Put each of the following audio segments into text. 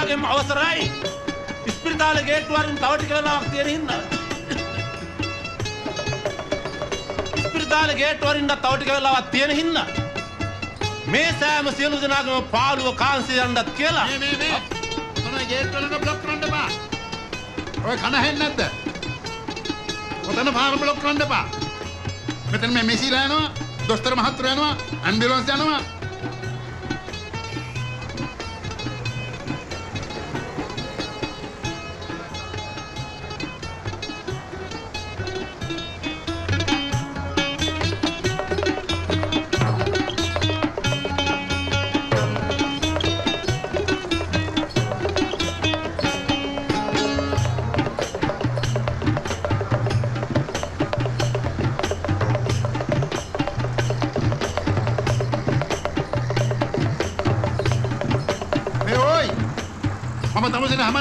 ඔයාගෙම අවසරයි. ඉස්පිරිතාලේ ගේට්ටුව වරින් තව ටික වෙලාවක් තියෙන හින්දා. ඉස්පිරිතාලේ ගේට්ටුව වරින් තව ටික වෙලාවක් තියෙන හින්දා. මේ සෑම සියලු දෙනාගම පාළුව කාන්සිය යන්නත් කියලා. මේ මොනවා ගේට්ටුව ළඟ බ්ලොක් කරන්න එපා. ඔය කන හෙන්නේ නැද්ද? ඔතන පාර බ්ලොක් කරන්න එපා. මෙතන මේ මෙසිලා යනවා, දොස්තර මහත්තුරු යනවා, ඇම්බියුලන්ස් යනවා.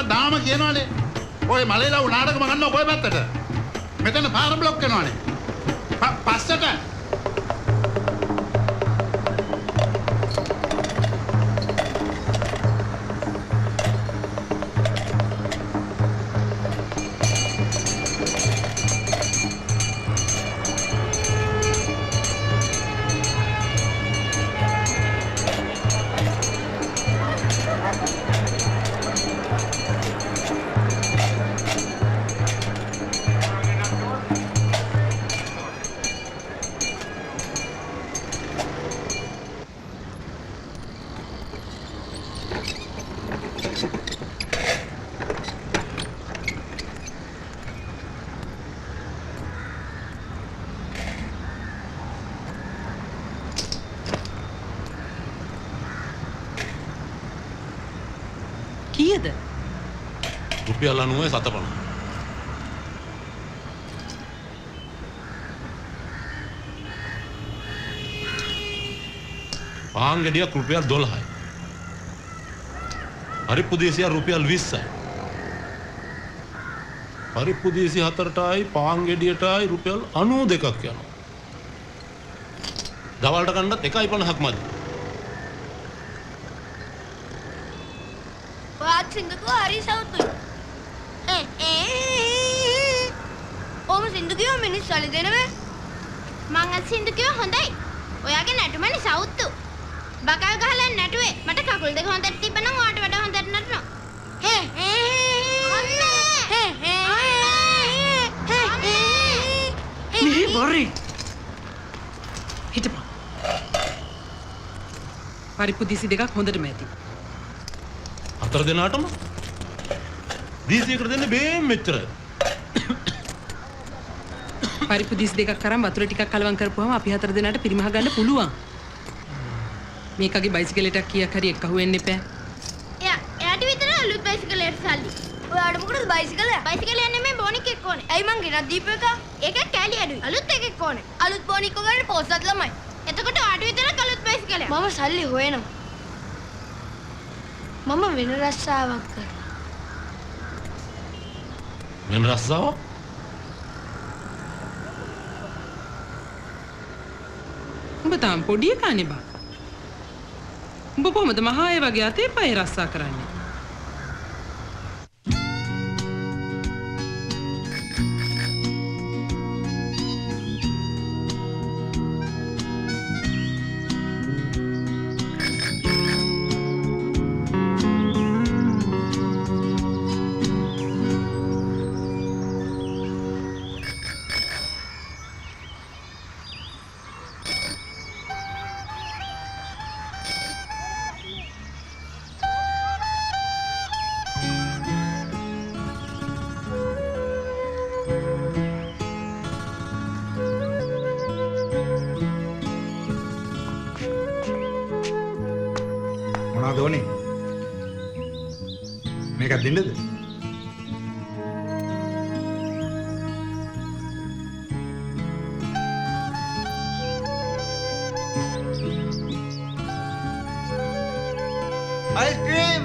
දාම කියනවානේ. ඔය මලේලා නාටකම ගන්න ඔය පැත්තට. මෙතන පාර බ්ලොක් කරනවානේ. පස්සට. කීයද? රුපියල් 90 750. පාන් ගෙඩියක් රුපියල් 12යි. පරිප්පු දේසිය රුපියල් 20යි. පරිප්පු දේසිය 4ටයි පාන් ගෙඩියටයි රුපියල් 92ක් යනවා. දවල්ට කන්නත් 1.50ක් මදි. සින්දුක හරි සවුතුයි. ඔම සින්දු කිව්ව මිනිස් සල්ලි දෙනවේ. මං අද සින්දු කිව්ව හොඳයි. ඔයාගේ නටුමනේ සවුතු. බකල් ගහලා නැටුවේ. මට කකුල් දෙක හොඳට තිබ්බනම් ඔයාට වඩා හොඳට නටනවා. මේ බොරි. හිටපන්. පරිප්පු දීසි දෙකක් හොඳටම ඇති. හතර දෙනාටම දීසියකට දෙන්නේ බේම් මෙච්චර. පරිප්පු දීසි දෙකක් කරන් වතුර ටිකක් කලවම් කරපුවාම අපි හතර දෙනාට පිරිමහ ගන්න පුළුවන්. මේකගේ බයිසිකලෙටක් කීයක් හරි එක්ක අහුවෙන්න එපා. එයාට විතර අලුත් බයිසිකලෙට සල්ලි. ඔයාට මොකටද බයිසිකලය? බයිසිකලය නෙමෙයි බොනික් එක්ක ඕනේ. ඇයි මං ගෙනත් දීපු එක? ඒකත් කැලි අඩුයි. අලුත් එකක් ඕනේ. අලුත් බොනික් ගන්න පොස්සත් ළමයි. එතකොට ඔයාට විතර අලුත් බයිසිකලය. මම සල්ලි හොයනවා. මම වෙන රස්සාවක් කරනවා. වෙන රස්සාවක්? උඹ තාම පොඩි එකානේ බා. උඹ කොහමද මහා අය වගේ අතේ පය රස්සා කරන්නේ? මොනවද ඕනේ? මේකක් දෙන්නද? අයිස්ක්‍රීම්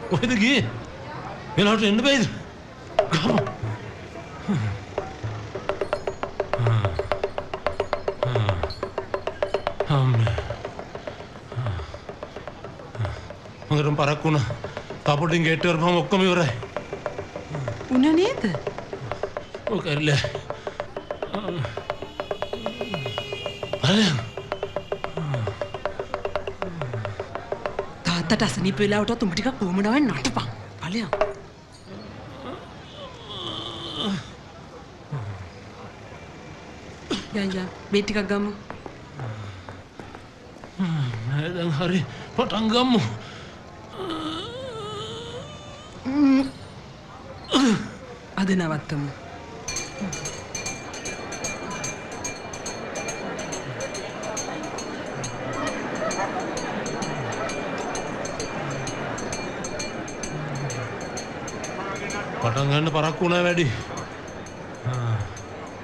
කොහෙද ගියේ? මෙලහට එන්න බෑද? ගම. මගරම් පරක් වුණා. තාපොටින් ගේට් එක වරපුවම ඔක්කොම ඉවරයි. උන නේද? ඔක ඇරිලා. තාත්තට අසනීප වෙලාවට උඹ ටිකක් කොහමදවෙන් නටපන්. ඵලයන්. යන්ජා බේ ටිකක් ගමු. දැන් හරි පටන් ගමු. අද නවත්තමු. පටන් ගන්න පරක්කු වුණා වැඩි.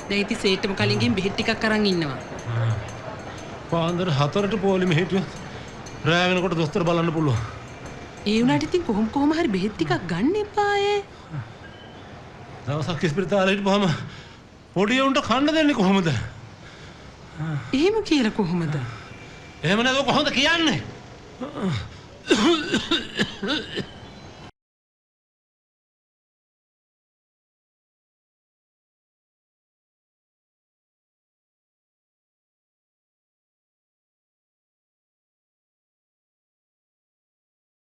දැන් ඉතින් සේට්ටම කලින් ගිහින් බෙහෙත් ටිකක් අරන් ඉන්නවා. පාන්දර 4ට පොලිමේ හිටියොත් රෑ වෙනකොට දොස්තර බලන්න පුළුවන්. ඒ වුණාට ඉතින් කොහොම හරි බෙහෙත් ටිකක් ගන්න එපායේ. දවසක් ඉස්පිරිතාලේ හිටපුවාම පොඩි උන්ට කන්න දෙන්නේ කොහොමද? එහෙම කියලා කොහොමද? එහෙම නැතුව කොහොමද කියන්නේ?